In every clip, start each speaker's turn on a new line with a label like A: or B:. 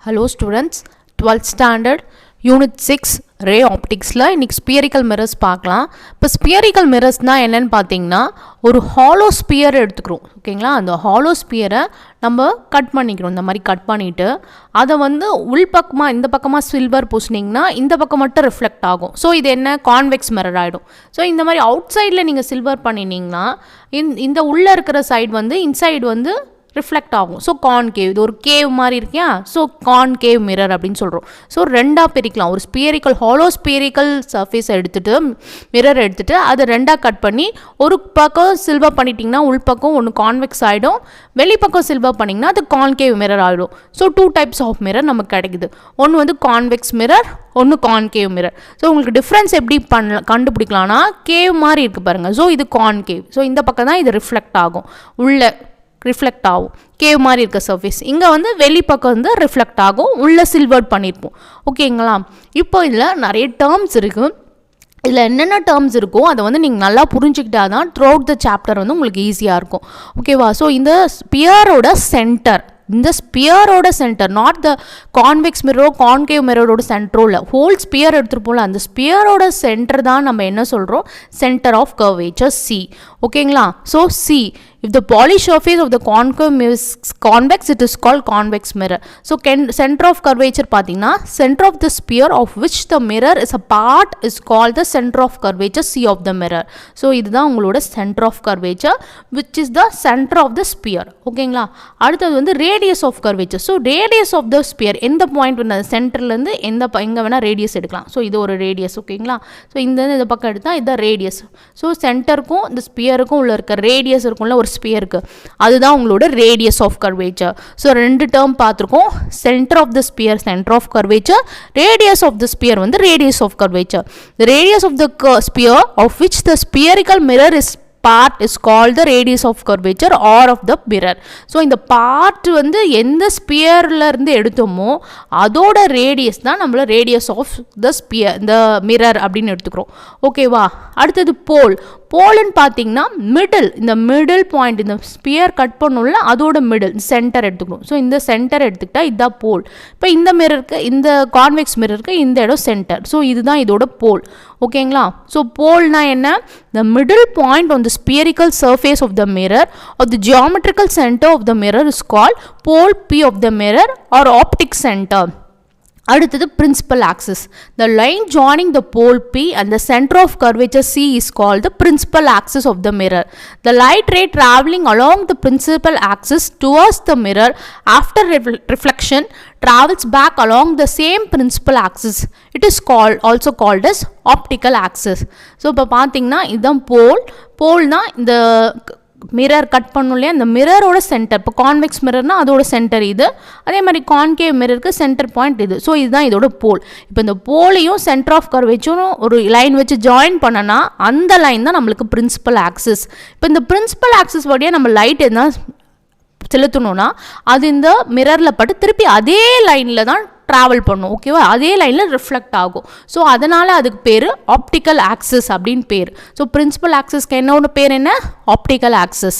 A: Hello students, 12th standard unit 6 ray opticsல இன்னைக்கு spherical mirrors பார்க்கலாம். இப்போ spherical mirrorsனா என்னன்னு பார்த்தீங்கன்னா ஒரு hollow sphere எடுத்துக்கிறோம். ஓகேங்களா? அந்த hollow sphere நம்ம கட் பண்ணிக்கிறோம். இந்த மாதிரி கட் பண்ணிட்டு அதை வந்து உள்பக்கமா இந்த பக்கமா சில்வர் பூசினீங்கன்னா இந்த பக்கம் மட்டும் ரிஃப்ளெக்ட் ஆகும். ஸோ இது என்ன கான்வெக்ஸ் மிரர் ஆகிடும். ஸோ இந்த மாதிரி அவுட் சைடில் நீங்கள் சில்வர் பண்ணினீங்கன்னா இந்த உள்ளே இருக்கிற சைடு வந்து இன்சைடு வந்து ரிஃப்ளெக்ட் ஆகும். ஸோ கான்கேவ், இது ஒரு கேவ் மாதிரி இருக்கியா, ஸோ கான்கேவ் மிரர் அப்படின்னு சொல்கிறோம். ஸோ ரெண்டாக பிரிக்கலாம். ஒரு ஸ்பியரிக்கல் ஹாலோ ஸ்பியரிக்கல் சர்ஃபேஸ் எடுத்துகிட்டு மிரர் எடுத்துகிட்டு அதை ரெண்டாக கட் பண்ணி ஒரு பக்கம் சில்வர் பண்ணிட்டிங்கன்னா உள்பக்கம் ஒன்று கான்வெக்ஸ் ஆகிடும், வெளிப்பக்கம் சில்வர் பண்ணிங்கன்னா அது கான்கேவ் மிரர் ஆகிடும். ஸோ 2 டைப்ஸ் ஆஃப் மிரர் நமக்கு கிடைக்குது. ஒன்று வந்து கான்வெக்ஸ் மிரர், ஒன்று கான்கேவ் மிரர். ஸோ உங்களுக்கு டிஃப்ரென்ஸ் எப்படி கண்டுபிடிக்கலாம்னா கேவ் மாதிரி இருக்குது பாருங்கள். ஸோ இது கான்கேவ். ஸோ இந்த பக்கம் தான் இது ரிஃப்ளெக்ட் ஆகும், உள்ள ரிஃப்ளெக்ட் ஆகும். கேவ் மாதிரி இருக்க சர்ஃபேஸ் இங்கே வந்து வெளிப்பக்கம் வந்து ரிஃப்ளெக்ட் ஆகும், உள்ளே சில்வர் பண்ணியிருப்போம். ஓகேங்களா? இப்போ இதில் நிறைய டேர்ம்ஸ் இருக்குது. இதில் என்னென்ன டேர்ம்ஸ் இருக்கோ அதை வந்து நீங்கள் நல்லா புரிஞ்சுக்கிட்டா தான் த்ரூ அவுட் த சாப்டர் வந்து உங்களுக்கு ஈஸியாக இருக்கும். ஓகேவா? ஸோ இந்த ஸ்பியரோட சென்டர், இந்த ஸ்பியரோட சென்டர், நாட் த கான்வெக்ஸ் மிரரோ கான்கேவ் மிரரோட சென்டரோ இல்லை, ஹோல் ஸ்பியர் எடுத்துகிட்டு போகல, அந்த ஸ்பியரோட சென்டர் தான் நம்ம என்ன சொல்கிறோம், சென்டர் ஆஃப் கர்வேச்சர் சி. ஓகேங்களா? So C, if the polished surface of the concave is convex, it is called convex mirror. So center of curvature பார்த்தீங்கன்னா center of the sphere of which the mirror is a part is called the center of curvature C of the mirror. So இதுதான் உங்களோட center of curvature which is the center of the sphere. ஓகேங்களா? அடுத்தது வந்து radius of curvature. So radius of the sphere, எந்த point வந்து சென்டர்லேருந்து எங்கே வேணால் ரேடியஸ் எடுக்கலாம். ஸோ இது ஒரு ரேடியஸ். ஓகேங்களா? ஸோ இந்த பக்கம் எடுத்தால் இதுதான் ரேடியஸ். ஸோ சென்டருக்கும் இந்த ஸ்பியருக்கும் உள்ள இருக்க ரேடியஸ் இருக்கும்ல ஒரு ஸ்பியருக்கு, அதுதான் உங்களோட radius of curvature. So 2 term பார்த்துருக்கோம். Centre of the sphere centre of curvature, radius of the sphere வந்து radius of curvature. The radius of the sphere of which the spherical mirror is part is called the radius of curvature or of the mirror. So இந்த part வந்து எந்த ஸ்பியர்ல இருந்து எடுத்தோமோ அதோட radius தான் நம்மள radius of the sphere, இந்த mirror அப்படின்னு எடுத்துக்கிறோம். ஓகேவா? அடுத்தது போல். போல்னு பார்த்தீங்கன்னா மிடில், இந்த மிடில் பாயிண்ட், இந்த ஸ்பியர் கட் பண்ணோம்ல அதோட மிடில் சென்டர் எடுத்துக்கணும். ஸோ இந்த சென்டர் எடுத்துக்கிட்டா இதுதான் போல். இப்போ இந்த மிரருக்கு, இந்த கான்வெக்ஸ் மிரருக்கு இந்த இடம் சென்டர். ஸோ இதுதான் இதோட போல். ஓகேங்களா? ஸோ போல்னா என்ன? the middle point on the spherical surface of the mirror or the geometrical center of the mirror is called pole P of the mirror or optic center. அடுத்தது principal axis. The line joining the pole P and the center of curvature C is called the principal axis of the mirror. The light ray traveling along the principal axis towards the mirror after reflection travels back along the same principal axis. It is also called as optical axis. So இப்போ பார்த்தீங்கன்னா இதுதான் போல். போல்னா இந்த mirror cut பண்ணும் இல்லையா, இந்த மிரரோட centre. இப்போ convex மிரர்னா அதோட centre இது, அதே மாதிரி கான்கேவ் மிரருக்கு சென்டர் பாயிண்ட் இது. ஸோ இதுதான் இதோட போல். இப்போ இந்த போலையும் சென்டர் ஆஃப் கர்வேச்சரும் ஒரு லைன் வச்சு ஜாயின் பண்ணனா அந்த லைன் தான் நம்மளுக்கு பிரின்சிபல் ஆக்சிஸ். இப்போ இந்த பிரின்சிபல் ஆக்சிஸ் வழியாக நம்ம லைட் என்ன செலுத்தணும்னா அது இந்த மிரரில் பட்டு திருப்பி அதே லைனில் தான் ட்ராவல் பண்ணும். ஓகேவா? அதே லைனில் ரிஃப்ளெக்ட் ஆகும். ஸோ அதனால் அதுக்கு பேர் ஆப்டிக்கல் ஆக்சிஸ் அப்படின்னு பேர். ஸோ பிரின்சிபல் ஆக்சிஸ்க்கு என்னோட பேர் என்ன? Optical axis.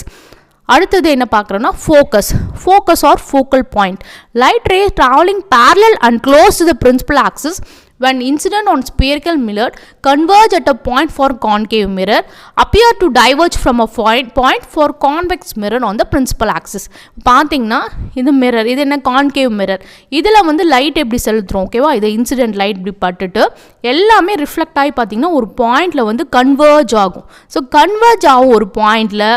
A: அடுத்தது என்ன பார்க்குறோன்னா focus. Focus or focal point. Light ray travelling parallel and close to the principal axis when incident on spherical mirror converge at a point for concave mirror appear to diverge from a point for convex mirror on the principal axis. பார்த்தீங்கன்னா இது mirror, இது என்ன concave mirror. இதில் வந்து light எப்படி செலுத்துகிறோம்? ஓகேவா? இது இன்சிடென்ட் லைட் இப்படி பட்டுட்டு எல்லாமே ரிஃப்ளெக்ட் ஆகி பார்த்தீங்கன்னா ஒரு பாயிண்டில் வந்து கன்வர்ஜ் ஆகும். ஸோ கன்வர்ஜ் ஆகும் ஒரு பாயிண்டில்,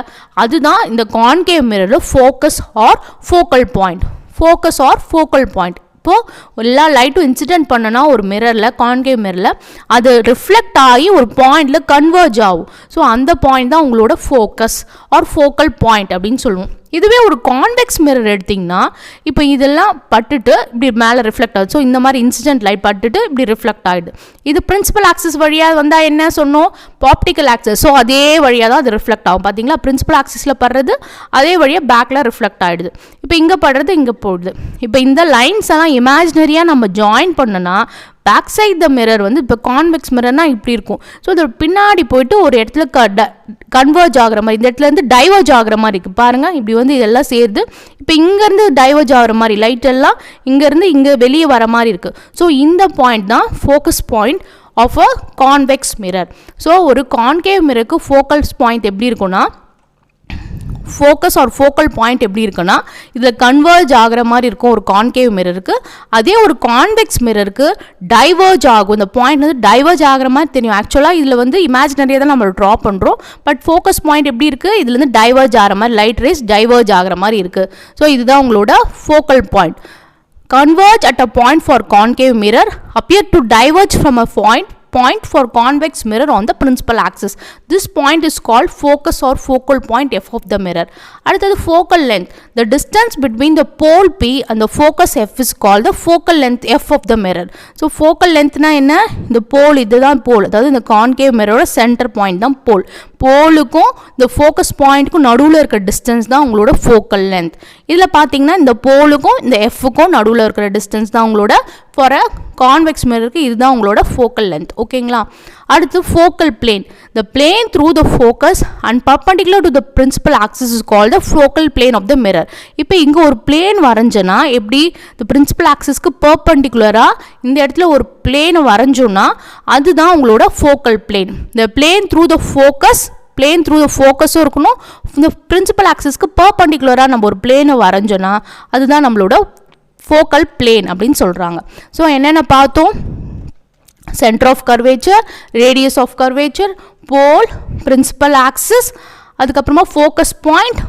A: அதுதான் இந்த கான்கேவ் மிரரில் focus or focal point. Focus or focal point. இப்போது எல்லா லைட்டும் இன்சிடென்ட் பண்ணனா ஒரு மிரரில், கான்கேவ் மிரரில் அது ரிஃப்ளெக்ட் ஆகி ஒரு பாயிண்டில் கன்வர்ஜ் ஆகும். ஸோ அந்த பாயிண்ட் தான் உங்களோட ஃபோக்கஸ் ஆர் ஃபோக்கல் பாயிண்ட் அப்படின்னு சொல்லுவோம். இதுவே ஒரு கான்வெக்ஸ் மிரர் எடுத்திங்கன்னா இப்போ இதெல்லாம் பட்டுட்டு இப்படி மேலே ரிஃப்ளெக்ட் ஆகுது. ஸோ இந்த மாதிரி இன்சிடென்ட் லைட் பட்டுட்டு இப்படி ரிஃப்ளெக்ட் ஆகிடுது. இது பிரின்சிபல் ஆக்சிஸ் வழியாக வந்தால் என்ன சொன்னோம்? Optical axis. ஸோ அதே வழியாக தான் அது ரிஃப்ளெக்ட் ஆகும். பார்த்தீங்களா? பிரின்சிபல் ஆக்சிஸில் படுறது அதே வழியாக பேக்கில் ரிஃப்ளெக்ட் ஆகிடுது. இப்போ இங்கே படுறது இங்கே போடுது. இப்போ இந்த லைன்ஸ் எல்லாம் இமேஜினரியாக நம்ம ஜாயின் பண்ணனா பேக் சைட் த மிரர் வந்து இப்போ கான்வெக்ஸ் மிரர்னால் இப்படி இருக்கும். ஸோ இது பின்னாடி போயிட்டு ஒரு இடத்துல கன்வர்ஜ் ஆகிற மாதிரி, இந்த இடத்துல இருந்து டைவர்ஜ் ஆகிற மாதிரி இருக்குது பாருங்கள். இப்படி வந்து இதெல்லாம் சேர்ந்து இப்போ இங்கேருந்து டைவர்ஜ் ஆகிற மாதிரி லைட் எல்லாம் இங்கேருந்து இங்கே வெளியே வர மாதிரி இருக்குது. ஸோ இந்த பாயிண்ட் தான் focus point of a convex mirror. So ஒரு கான்கேவ் மிரருக்கு ஃபோக்கஸ் பாயிண்ட் எப்படி இருக்குன்னா, ஃபோக்கஸ் ஆர் ஃபோக்கல் பாயிண்ட் எப்படி இருக்குன்னா இதில் கன்வர்ஜ் ஆகிற மாதிரி இருக்கும் ஒரு கான்கேவ் மிரருக்கு. அதே ஒரு கான்வெக்ஸ் மிரருக்கு டைவர்ஜ் ஆகும். இந்த பாயிண்ட் வந்து டைவர்ஜ் ஆகிற மாதிரி தெரியும். ஆக்சுவலாக இதில் வந்து இமேஜினரியாக தான் நம்ம ட்ரா பண்ணுறோம். பட் ஃபோக்கஸ் பாயிண்ட் எப்படி இருக்குது, இதுலேருந்து டைவர்ஜ் ஆகிற மாதிரி, லைட் ரேஸ் டைவர்ஜ் ஆகிற மாதிரி இருக்குது. ஸோ இதுதான் உங்களோட focal point. Converge at a point for concave mirror, appear to diverge from a point for convex mirror on the principal axis. This point is called focus or focal point f of the mirror. அடுத்தது focal length. The distance between the pole P and the focus f is called the focal length f of the mirror. So focal length na என்ன, இந்த pole இதுதான் pole, அதாவது இந்த concave mirror center point தான் pole. போலுக்கும் இந்த focus பாயிண்ட்டுக்கும் நடுவில் இருக்கிற distance தான் உங்களோட ஃபோக்கல் லென்த். இதில் பார்த்தீங்கன்னா இந்த போலுக்கும் இந்த எஃப்க்கும் நடுவில் இருக்கிற டிஸ்டன்ஸ் தான் உங்களோட ஃபார் அ கான்வெக்ஸ் மிரருக்கு இதுதான் உங்களோட ஃபோக்கல் லென்த். ஓகேங்களா. அடுத்து focal plane. The plane through the focus and perpendicular to the principal axis is called the focal plane of the mirror. இப்போ இங்கே ஒரு பிளேன் வரைஞ்சோன்னா எப்படி, இந்த பிரின்சிபல் ஆக்சிஸ்க்கு பர்பண்டிகுலராக இந்த இடத்துல ஒரு பிளேனை வரைஞ்சோன்னா அதுதான் உங்களோட focal plane. The plane through the focus, plane through the ஃபோக்கஸும் இருக்கணும். இந்த பிரின்சிபல் ஆக்சிஸ்க்கு பர்பண்டிகுலராக நம்ம ஒரு பிளேனை வரைஞ்சோன்னா அதுதான் நம்மளோட ஃபோக்கல் பிளேன் அப்படின்னு சொல்கிறாங்க. ஸோ என்னென்ன பார்த்தோம், centre of curvature, radius of curvature, pole, principal axis, அதுக்கப்புறமா focus point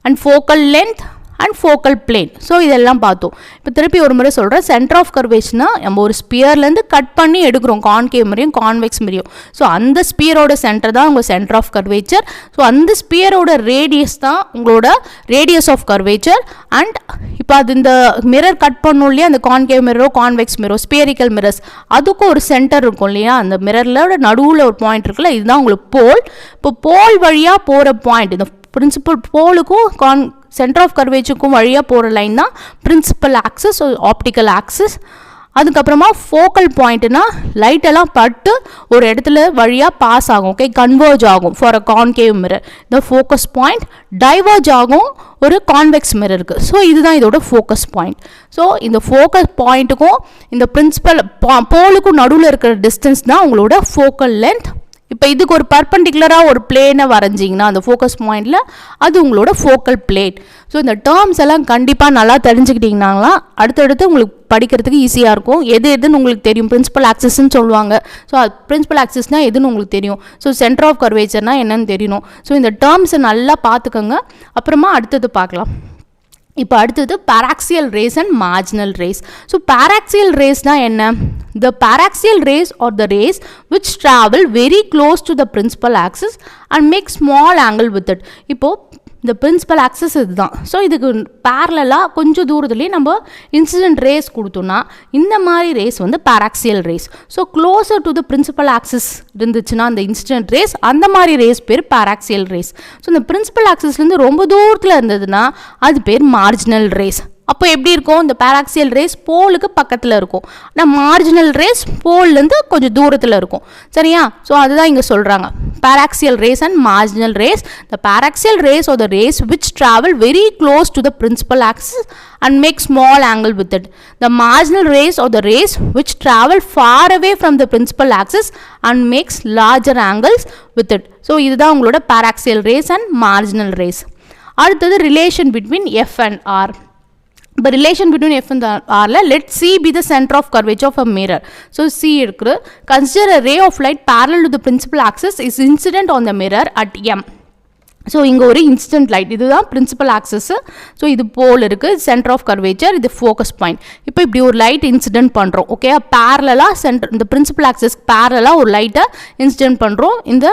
A: and focal length and focal plane. So இதெல்லாம் பார்த்தோம். இப்போ திருப்பி ஒரு முறை சொல்கிறேன். சென்டர் ஆஃப் கர்வேச்சர்னா நம்ம ஒரு ஸ்பியர்லேருந்து கட் பண்ணி எடுக்கிறோம் கான்கேவ் மிரரும் கான்வெக்ஸ் மிரரும். ஸோ அந்த ஸ்பியரோட சென்டர் தான் உங்கள் சென்டர் ஆஃப் கர்வேச்சர். ஸோ அந்த ஸ்பியரோட ரேடியஸ் தான் உங்களோட ரேடியஸ் ஆஃப் கர்வேச்சர். அண்ட் இப்போ அது இந்த மிரர் கட் பண்ணணும் இல்லையா, அந்த கான்கேவ் மிரரோ கான்வெக்ஸ் மிரரோ ஸ்பியரிக்கல் மிரர்ஸ், அதுக்கும் ஒரு சென்டர் இருக்கும் இல்லையா, அந்த மிரரில் நடுவில் ஒரு பாயிண்ட் இருக்குல்ல, இதுதான் உங்களுக்கு போல். இப்போ போல் வழியாக போகிற பாயிண்ட், இந்த பிரின்சிபல் போலுக்கும் சென்டர் ஆஃப் கர்வேச்சருக்கும் வழியாக போகிற லைன் தான் பிரின்சிபல் ஆக்சிஸ், ஆப்டிக்கல் ஆக்சிஸ். அதுக்கப்புறமா ஃபோக்கல் பாயிண்ட்னா லைட்டெல்லாம் பட்டு ஒரு இடத்துல வழியாக பாஸ் ஆகும். ஓகே, கன்வர்ஜ் ஆகும் ஃபார் அ கான்கேவ் மிரர். இந்த ஃபோக்கஸ் பாயிண்ட் டைவர்ஜ் ஆகும் ஒரு கான்வெக்ஸ் மிரருக்கு. ஸோ இதுதான் இதோட ஃபோக்கஸ் பாயிண்ட். ஸோ இந்த ஃபோக்கஸ் பாயிண்ட்டுக்கும் இந்த பிரின்சிபல் போலுக்கும் நடுவில் இருக்கிற டிஸ்டன்ஸ் தான் உங்களோட ஃபோக்கல் லென்த். இப்போ இதுக்கு ஒரு பர்பண்டிகுலராக ஒரு பிளேனை வரைஞ்சிங்கன்னா அந்த ஃபோக்கஸ் பாயிண்டில் அது உங்களோட ஃபோக்கல் பிளேட். ஸோ இந்த டேர்ம்ஸ் எல்லாம் கண்டிப்பாக நல்லா தெரிஞ்சுக்கிட்டிங்கனாங்களா அடுத்தடுத்து உங்களுக்கு படிக்கிறதுக்கு ஈஸியாக இருக்கும். எது எதுன்னு உங்களுக்கு தெரியும். பிரின்சிபல் ஆக்சிஸ்ன்னு சொல்லுவாங்க. ஸோ பிரின்சிபல் ஆக்சிஸ்னால் எதுன்னு உங்களுக்கு தெரியும். ஸோ சென்டர் ஆஃப் கர்வேச்சர்னால் என்னன்னு தெரியணும். ஸோ இந்த டேர்ம்ஸை நல்லா பார்த்துக்கோங்க. அப்புறமா அடுத்தது பார்க்கலாம். இப்போ அடுத்தது paraxial rays and marginal rays. So paraxial raysனா என்ன? The paraxial rays are the rays which travel very close to the principal axis and make small angle with it. இப்போது இந்த பிரின்சிபல் ஆக்சிஸ் இதுதான். ஸோ இதுக்கு பேரலாக கொஞ்சம் தூரத்துலேயே நம்ம இன்சிடென்ட் ரேஸ் கொடுத்தோம்னா இந்த மாதிரி ரேஸ் வந்து paraxial rays. So closer to the principal axis இருந்துச்சுன்னா அந்த இன்சிடென்ட் ரேஸ், அந்த மாதிரி ரேஸ் பேர் பாராக்சியல் ரேஸ். ஸோ இந்த பிரின்சிபல் ஆக்சிஸ்லேருந்து ரொம்ப தூரத்தில் இருந்ததுன்னா அது பேர் மார்ஜினல் ரேஸ். அப்போ எப்படி இருக்கும்? இந்த பாராக்சியல் ரேஸ் போலுக்கு பக்கத்தில் இருக்கும். ஆனால் மார்ஜினல் ரேஸ் போல்லேருந்து கொஞ்சம் தூரத்தில் இருக்கும். சரியா? ஸோ அதுதான் இங்கே சொல்கிறாங்க. Paraxial rays and marginal rays. The paraxial rays are the rays which travel very close to the principal axis and make small angle with it. The marginal rays are the rays which travel far away from the principal axis and makes larger angles with it. So இதுதான் உங்களோட paraxial rays and marginal rays. அடுத்தது relation between F and R. The relation between F and R, let C be the center of curvature of a mirror. So C irukku. Consider a ray of light parallel to the principal axis is incident on the mirror at M. So இங்கே ஒரு incident light, இதுதான் principal Access. So இது போல் இருக்குது, centre of curvature, இது focus point. இப்போ இப்படி ஒரு light incident பண்ணுறோம். ஓகே, பேரலாக சென்டர் இந்த பிரின்சிபல் ஆக்சஸ் பேரலாக ஒரு லைட்டை இன்சிடென்ட் பண்ணுறோம் இந்த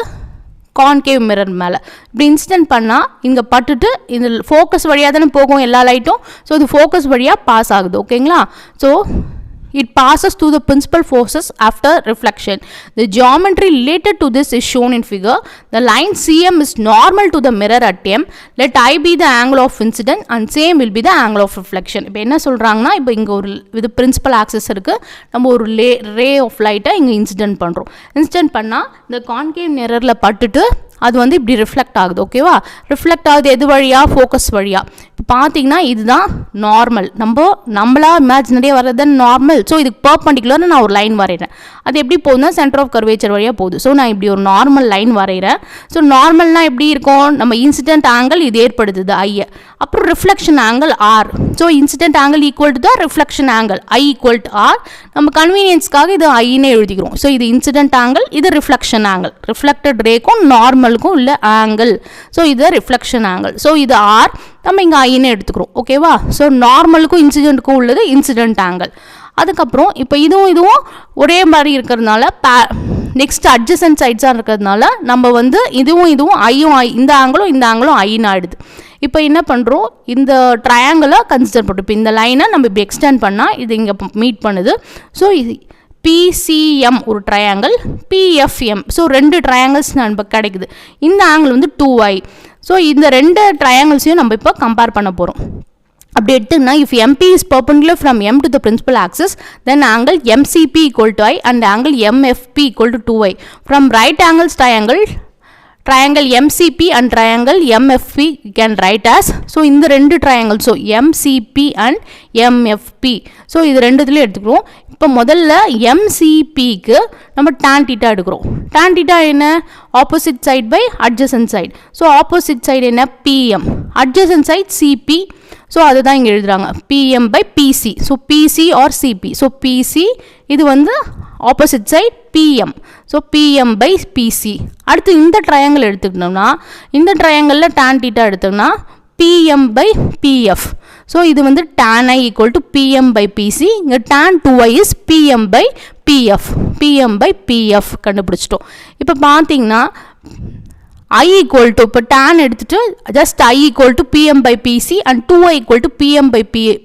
A: கான்கேவ் மிரர் மேலே. இப்படி இன்சிடென்ட் பண்ணால் இங்கே பட்டுட்டு இந்த ஃபோக்கஸ் வழியாக தானே போகும் எல்லா லைட்டும். ஸோ இது ஃபோக்கஸ் வழியாக பாஸ் ஆகுது. ஓகேங்களா? So it passes through the principal forces after reflection. The geometry related to this is shown in figure. The line CM is normal to the mirror at M. Let I be the angle of incident and same will be the angle of reflection. இப்போ என்ன சொல்றாங்கன்னா, இப்போ இங்க ஒரு இது principal axis இருக்கு, நம்ம ஒரு ரே ஆஃப் லைட்டை இங்கே இன்சிடென்ட் பண்ணுறோம். இன்சிடென்ட் பண்ணால் இந்த கான்கேவ் மிரரில் பட்டுட்டு அது வந்து இப்படி ரிஃப்ளெக்ட் ஆகுது. ஓகேவா? ரிஃப்ளெக்ட் ஆகுது எது வழியாக? ஃபோக்கஸ் வழியாக. இப்போ பார்த்தீங்கன்னா இதுதான் நார்மல். நம்மளா இமேஜினரியாக வர்றது நார்மல். ஸோ இதுக்கு பர்பண்டிகுலர் நான் ஒரு லைன் வரைகிறேன். அது எப்படி போகுதுன்னா சென்டர் ஆஃப் கர்வேச்சர் வழியாக போகுது. ஸோ நான் இப்படி ஒரு நார்மல் லைன் வரைகிறேன். ஸோ நார்மல்னால் எப்படி இருக்கும்? நம்ம இன்சிடென்ட் ஆங்கிள் இது ஏற்படுத்துது ஐயை. அப்புறம் reflection angle r. So incident angle equal to the reflection angle i equal to r. நம்ம கன்வீனியன்ஸ்க்காக இது ஐன்னு எழுதிக்கிறோம். ஸோ இது இன்சிடென்ட் ஆங்கிள், இது ரிஃப்ளெக்ஷன் ஆங்கிள். ரிஃப்ளெக்டட் ரேக்கும் நார்மலுக்கும் உள்ள ஆங்கிள். ஸோ இது ரிஃப்ளெக்ஷன் ஆங்கிள். ஸோ இது ஆர், நம்ம இங்கே ஐன்னு எடுத்துக்கிறோம். ஓகேவா? ஸோ நார்மலுக்கும் இன்சிடென்ட்டுக்கும் உள்ளது இன்சிடென்ட் ஆங்கிள். அதுக்கப்புறம் இப்போ இதுவும் ஒரே மாதிரி இருக்கிறதுனால நெக்ஸ்ட் அட்ஜசன்ட் சைட்ஸாக இருக்கிறதுனால நம்ம வந்து இதுவும் ஐயும் இந்த ஆங்கிளும் ஐன்னு ஆயிடுது. இப்போ என்ன பண்ணுறோம்? இந்த ட்ரையாங்கிளை கன்சிடர் பண்ணுறோம். இப்போ இந்த லைனை நம்ம இப்படி எக்ஸ்டெண்ட் பண்ணால் இது இங்கே மீட் பண்ணுது. ஸோ இது PCM ஒரு ட்ரையாங்கிள், PFM. ஸோ ரெண்டு ட்ரையாங்கிள்ஸ் நம்ம கிடைக்குது. இந்த ஆங்கிள் வந்து 2i. ஸோ இந்த ரெண்டு ட்ரையாங்கிள்ஸையும் நம்ம இப்போ கம்பேர் பண்ண போகிறோம். அப்படி எடுத்துன்னா, if MP is perpendicular from M to the principal axis, then angle MCP equal to I and angle MFP equal to 2i. From right angles triangle MCP and triangle MFP you can write as, so இந்த ரெண்டு triangles, so MCP and MFP. So இது ரெண்டுத்துலேயும் எடுத்துக்கிறோம். இப்போ முதல்ல MCPக்கு நம்ம tan theta எடுக்கிறோம். tan theta என்ன? Opposite side by adjacent side. So opposite side என்ன? PM. Adjacent side CP. So அதுதான் இங்கே எழுதுறாங்க, PM by PC. So PC or CP. So PC இது வந்து opposite side PM. So PM by PC. அடுத்து இந்த triangle எடுத்துக்கிட்டோம்னா, இந்த ட்ரையாங்கிளில் tan theta எடுத்தோம்னா PM by PF. ஸோ இது வந்து tan I equal to PM by PC. இங்கே tan 2i is PM by PF. PM by PF கண்டுபிடிச்சிட்டோம். இப்போ பார்த்தீங்கன்னா I equal to, இப்போ tan எடுத்துட்டு just I equal to PM by PC and 2i equal to PM by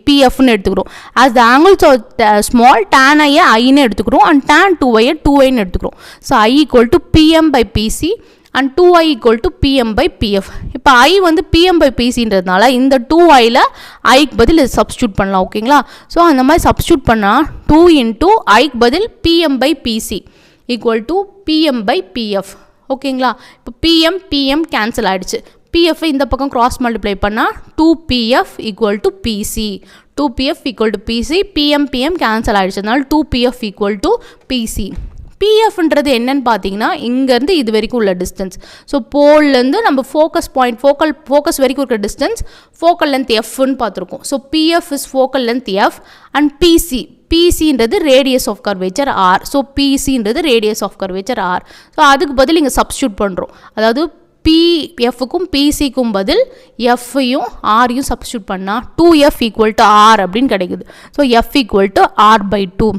A: PFன்னு எடுத்துக்கிறோம். as the angles are small, tan I ஐன்னு எடுத்துக்கிறோம் and tan 2i 2iன்னு எடுத்துக்கிறோம். so I equal to PM by PC and 2i equal to PM by PF. இப்போ I வந்து PM by PCன்றதுனால இந்த 2iல ஐக்கு பதில் இது substitute பண்ணலாம். ஓகேங்களா? ஸோ அந்த மாதிரி சப்ஸ்டியூட் பண்ணால் 2 into ஐக்கு பதில் PM by PC equal to PM by PF. ஓகேங்களா? இப்போ PM கேன்சல் ஆகிடுச்சு. PF இந்த பக்கம் கிராஸ் மல்டிப்ளை பண்ணால் 2PF equal to PC. 2PF equal to PC. PM cancel ஆகிடுச்சு. அதனால 2PF ஈக்குவல் டு PC. PFன்றது என்னன்னு பார்த்தீங்கன்னா, இங்கேருந்து இது வரைக்கும் உள்ள டிஸ்டன்ஸ். ஸோ போல்லேருந்து நம்ம ஃபோக்கஸ் பாயிண்ட் ஃபோக்கஸ் வரைக்கும் இருக்கிற டிஸ்டன்ஸ் ஃபோக்கல் லென்த் Fன்னு பார்த்துருக்கோம். So PF is focal length F and PCன்றது radius of curvature R. So PCன்றது ரேடியஸ் ஆஃப் கர்வேச்சர் R. ஸோ அதுக்கு பதில் இங்கே சப்ஸ்டியூட் பண்ணுறோம். அதாவது PFக்கும் PCக்கும் பதில் Fையும் Rயும் சப்ஸ்டியூட் பண்ணால் 2F ஈக்குவல் டு R அப்படின்னு கிடைக்குது. So F equal to R/2.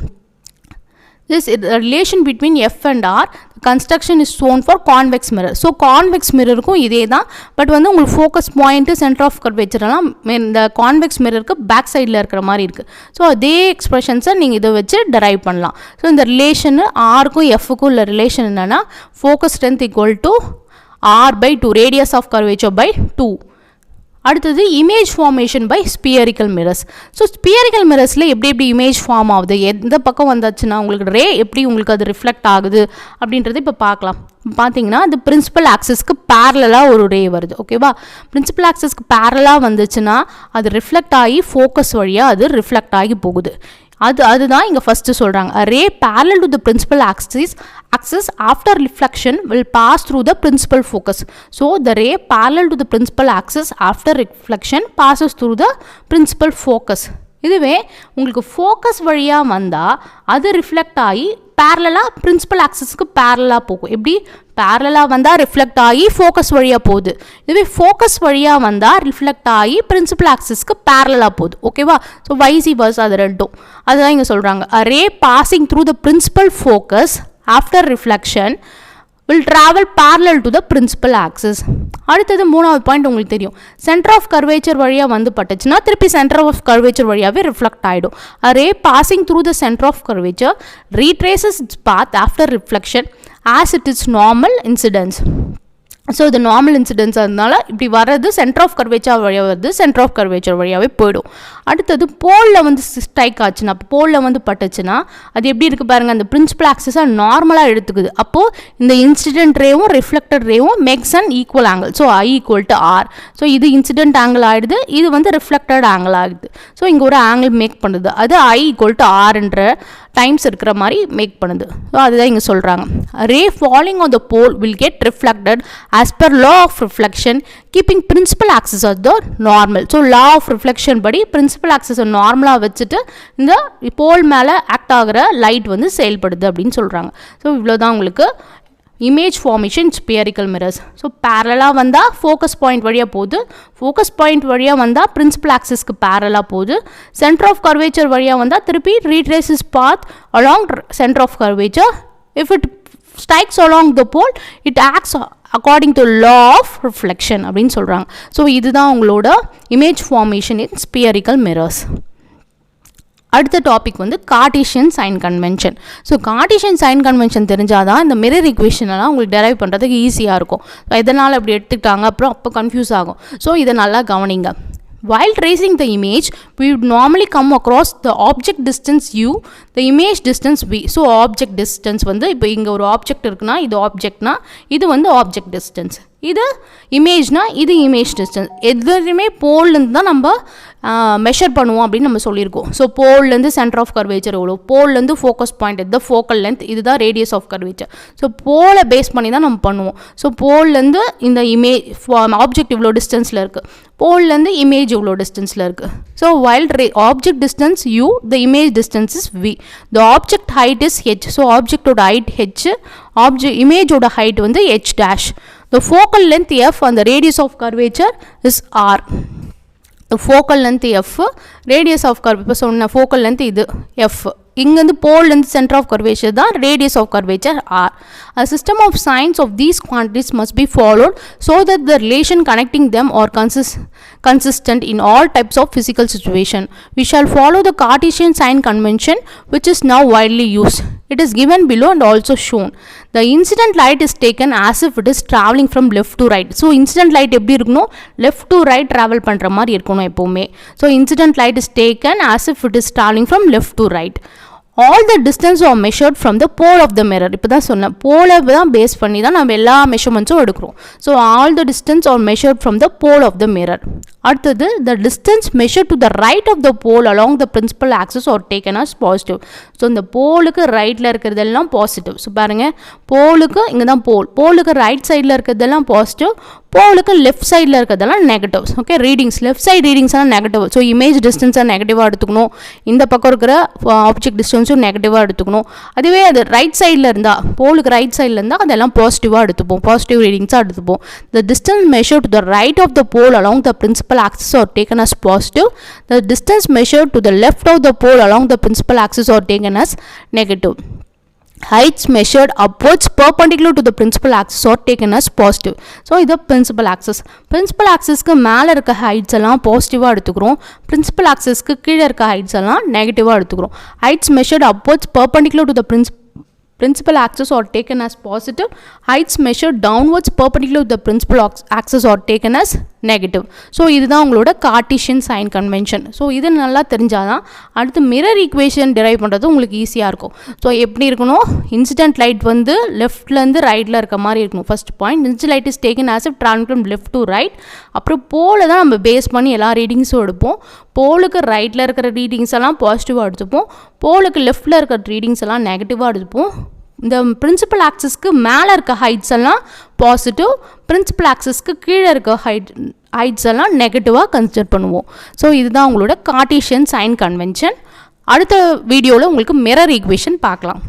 A: This relation between F and R, the construction is shown for convex mirror. So convex mirrorக்கும் இதே தான், பட் வந்து உங்களுக்கு ஃபோக்கஸ் பாயிண்ட் சென்டர் ஆஃப் கர்வேச்சர்லாம் இந்த கான்வெக்ஸ் மிரருக்கு பேக் சைடில் இருக்கிற மாதிரி இருக்குது. ஸோ அதே எக்ஸ்பிரஷன்ஸை நீங்கள் இதை வச்சு டெரைவ் பண்ணலாம். ஸோ இந்த ரிலேஷனு ஆருக்கும் எஃப்க்கும் உள்ள ரிலேஷன் என்னென்னா, focus strength equal to R/2, radius of curvature by 2. அடுத்தது image formation by spherical mirrors. So spherical மிரர்ஸில் எப்படி இமேஜ் ஃபார்ம் ஆகுது, எந்த பக்கம் வந்தாச்சுன்னா உங்களுக்கு ரே எப்படி உங்களுக்கு அது ரிஃப்ளெக்ட் ஆகுது அப்படின்றது இப்போ பார்க்கலாம். பார்த்தீங்கன்னா அது பிரின்சிபல் ஆக்சிஸ்க்கு பேரலாக ஒரு ரே வருது. ஓகேவா? பிரின்சிபல் ஆக்சிஸ்க்கு பேரலாக வந்துச்சுன்னா அது ரிஃப்ளெக்ட் ஆகி ஃபோக்கஸ் வழியாக அது ரிஃப்ளெக்ட் ஆகி போகுது. அதுதான் இங்கே ஃபஸ்ட்டு சொல்கிறாங்க. A ray parallel to the principal axis after reflection will pass through the principal focus. So the ray parallel to the principal axis after reflection passes through the principal focus. இதுவே உங்களுக்கு focus வழியாக வந்தால் அது reflect ஆகி பேரலாக principal ஆக்சிஸ்க்கு பேரலாக போகும். எப்படி? பேரலாக வந்தால் ரிஃப்ளெக்ட் ஆகி ஃபோக்கஸ் வழியாக போகுது. இதுவே ஃபோக்கஸ் வழியாக வந்தால் ரிஃப்ளெக்ட் ஆகி பிரின்சிபல் ஆக்சிஸ்க்கு பேரலாக போகுது. ஓகேவா? ஸோ வைசி வர்ஸ் அது ரெண்டும் அதுதான் இங்கே சொல்கிறாங்க. A ray passing through the principal focus after reflection will travel parallel to the principal axis. அடுத்தது மூணாவது பாயிண்ட் உங்களுக்கு தெரியும், சென்டர் ஆஃப் கர்வேச்சர் வழியாக வந்து பட்டுச்சுன்னா திருப்பி சென்டர் ஆஃப் கர்வேச்சர் வழியாகவே ரிஃப்ளெக்ட் ஆகிடும். A ray passing through the center of curvature retraces its path after reflection as it is normal incidence. So இது நார்மல் இன்சிடென்ஸ் அதனால இப்படி வர்றது சென்டர் ஆஃப் கர்வேச்சர் வழியாக வருது, சென்டர் ஆஃப் கர்வேச்சர் வழியாகவே போயிடும். அடுத்தது போலில் வந்து ஸ்ட்ரைக் ஆச்சுன்னா, போலில் வந்து பட்டுச்சுன்னா அது எப்படி இருக்குது பாருங்கள், அந்த பிரின்சிபல் ஆக்சிஸாக நார்மலாக எடுத்துக்குது. அப்போது இந்த இன்சிடென்ட் ரேவும் ரிஃப்ளெக்டட் ரேவும் makes an equal angle. So I = R. So இது இன்சிடென்ட் ஆங்கிள் ஆகிடுது, இது வந்து ரிஃப்ளெக்டட் ஆங்கிள் ஆகுது. ஸோ இங்கே ஒரு ஆங்கிள் மேக் பண்ணுது, அது I = Rன்ற டைம்ஸ் இருக்கிற மாதிரி மேக் பண்ணுது. ஸோ அதுதான் இங்கே சொல்கிறாங்க, ray falling on the pole will get reflected as per law of reflection keeping principal axis as the normal. So law of reflection படி principal axis நார்மலாக வச்சுட்டு இந்த போல் மேலே ஆக்ட் ஆகிற லைட் வந்து செயல்படுது அப்படின்னு சொல்கிறாங்க. ஸோ இவ்வளோதான் உங்களுக்கு image formation spherical mirrors. So பேரலாக வந்தால் ஃபோக்கஸ் பாயிண்ட் வழியாக போகுது, ஃபோக்கஸ் பாயிண்ட் வழியாக வந்தால் பிரின்சிபல் ஆக்சிஸ்க்கு பேரலாக போகுது, சென்டர் ஆஃப் கர்வேச்சர் வழியாக வந்தால் திருப்பி retraces path along centre of curvature. If it strikes along the pole it acts according to law of reflection அப்படின்னு சொல்கிறாங்க. ஸோ இதுதான் உங்களோட image formation in spherical mirrors. அடுத்த டாபிக் வந்து Cartesian sign convention. So Cartesian sign convention தெரிஞ்சால் தான் இந்த mirror ஈக்குவேஷனெல்லாம் உங்களுக்கு டெரைவ் பண்ணுறதுக்கு ஈஸியாக இருக்கும். எதனால் அப்படி எடுத்துக்கிட்டாங்க அப்புறம் அப்போ கன்ஃபியூஸ் ஆகும். ஸோ இதை நல்லா கவனிங்க. While tracing the image, we would normally come across the object distance u, the image distance v. So object distance வந்து இப்போ இங்கே ஒரு ஆப்ஜெக்ட் இருக்குன்னா இது ஆப்ஜெக்ட்னா இது வந்து ஆப்ஜெக்ட் டிஸ்டன்ஸ், இது இமேஜ்னா இது இமேஜ் டிஸ்டன்ஸ். எதுலையுமே போல்லேருந்து தான் நம்ம மெஷர் பண்ணுவோம் அப்படின்னு நம்ம சொல்லியிருக்கோம். ஸோ போல்லேருந்து சென்டர் ஆஃப் கர்வேச்சர் எவ்வளோ, போல்லேருந்து ஃபோக்கஸ் பாயிண்ட் எது ஃபோக்கல் லென்த், இதுதான் ரேடியஸ் ஆஃப் கர்வேச்சர். ஸோ போலை பேஸ் பண்ணி தான் நம்ம பண்ணுவோம். ஸோ போல்லேருந்து இந்த இமேஜ் ஆப்ஜெக்ட் இவ்வளோ டிஸ்டன்ஸில் இருக்குது, போல்லேருந்து இமேஜ் இவ்வளோ டிஸ்டன்ஸில் இருக்குது. So while object distance u, the image distance is v. The object height is h. So ஆப்ஜெக்டோட ஹைட் h, இமேஜோட ஹைட் வந்து h dash. The focal length f and the radius of curvature is r. The focal length f, radius of curvature இப்போ சொன்ன focal length இது f. இங்கேருந்து போல்லேருந்து centre of curvature தான் radius of curvature r. A system of signs of these quantities must be followed so that the relation connecting them are consistent in all types of physical situation. We shall follow the Cartesian sign convention which is now widely used. It is given below and also shown. The incident light is taken as if it is traveling from left to right. So incident light எப்படி இருக்கணும், left to right travel பண்ணுற மாதிரி இருக்கணும் எப்போவுமே. So incident light is taken as if it is traveling from left to right. All the distance are measured from the pole of the mirror. இப்போ தான் சொன்னேன், போலை தான் பேஸ் பண்ணி தான் நம்ம எல்லா மெஷர்மெண்ட்ஸும் எடுக்கிறோம். So all the distance are measured from the pole of the mirror. அடுத்தது the distance measured to the right of the pole along the principal axis are taken as positive. So இந்த போலுக்கு ரைட்டில் இருக்கிறதெல்லாம் positive. So பாருங்கள், போலுக்கு இங்கே தான் போலுக்கு right சைடில் இருக்கிறதெல்லாம் positive, போலுக்கு left சைடில் இருக்கிறதெல்லாம் negatives. Okay, readings left side ரீடிங்ஸ்லாம் நெகட்டிவ். ஸோ இமேஜ் டிஸ்டன்ஸை நெகட்டிவாக எடுத்துக்கணும், இந்த பக்கம் இருக்கிற ஆப்ஜெக்ட் டிஸ்டன்ஸும் நெகட்டிவாக எடுத்துக்கணும். அதுவே அது ரைட் சைடில் இருந்தால், போலுக்கு ரைட் சைடில் இருந்தால் அதெல்லாம் பாசிட்டிவாக எடுத்துப்போம், பாசிட்டிவ் ரீடிங்ஸாக எடுத்துப்போம். The distance measured to the right of the pole along the principal axis are taken as positive. The distance measured to the left of the pole along the principal axis are taken as negative. Heights measured upwards perpendicular to the principal axis are taken as positive. So இது principal axis. Principal axisக்கு மேலே இருக்க heights எல்லாம் பாசிட்டிவாக எடுத்துக்கிறோம், principal axisக்கு கீழே இருக்க heights எல்லாம் நெகட்டிவாக எடுத்துக்கிறோம். Heights measured upwards perpendicular to the principal axis are taken as positive. Heights measured downwards perpendicular to the principal axis are taken as negative. So இதுதான் உங்களோட கார்ட்டீசியன் சைன் கன்வென்ஷன். ஸோ இது நல்லா தெரிஞ்சாதான் அடுத்து மிரர் ஈக்குவேஷன் டிரைவ் பண்ணுறது உங்களுக்கு ஈஸியாக இருக்கும். ஸோ எப்படி இருக்கணும், இன்சிடென்ட் லைட் வந்து லெஃப்ட்லேருந்து ரைட்டில் இருக்க மாதிரி இருக்கணும். First point, incident light is taken as if travelling from left to right. அப்புறம் போலை தான் நம்ம பேஸ் பண்ணி எல்லா ரீடிங்ஸும் எடுப்போம். போலுக்கு ரைட்டில் இருக்கிற ரீடிங்ஸ் எல்லாம் பாசிட்டிவாக எடுத்துப்போம், போலுக்கு லெஃப்டில் இருக்கிற ரீடிங்ஸ் எல்லாம் நெகட்டிவாக எடுத்துப்போம். இந்த பிரின்சிபல் ஆக்சிஸ்க்கு மேலே இருக்க ஹைட்ஸ் எல்லாம் பாசிட்டிவ், பிரின்சிபல் ஆக்சிஸ்க்கு கீழே இருக்க ஹைட்ஸ் எல்லாம் நெகட்டிவாக கன்சிடர் பண்ணுவோம். ஸோ இதுதான் உங்களோட கார்ட்டீசியன் சைன் கன்வென்ஷன். அடுத்த வீடியோவில் உங்களுக்கு மிரர் ஈக்குவேஷன் பார்க்கலாம்.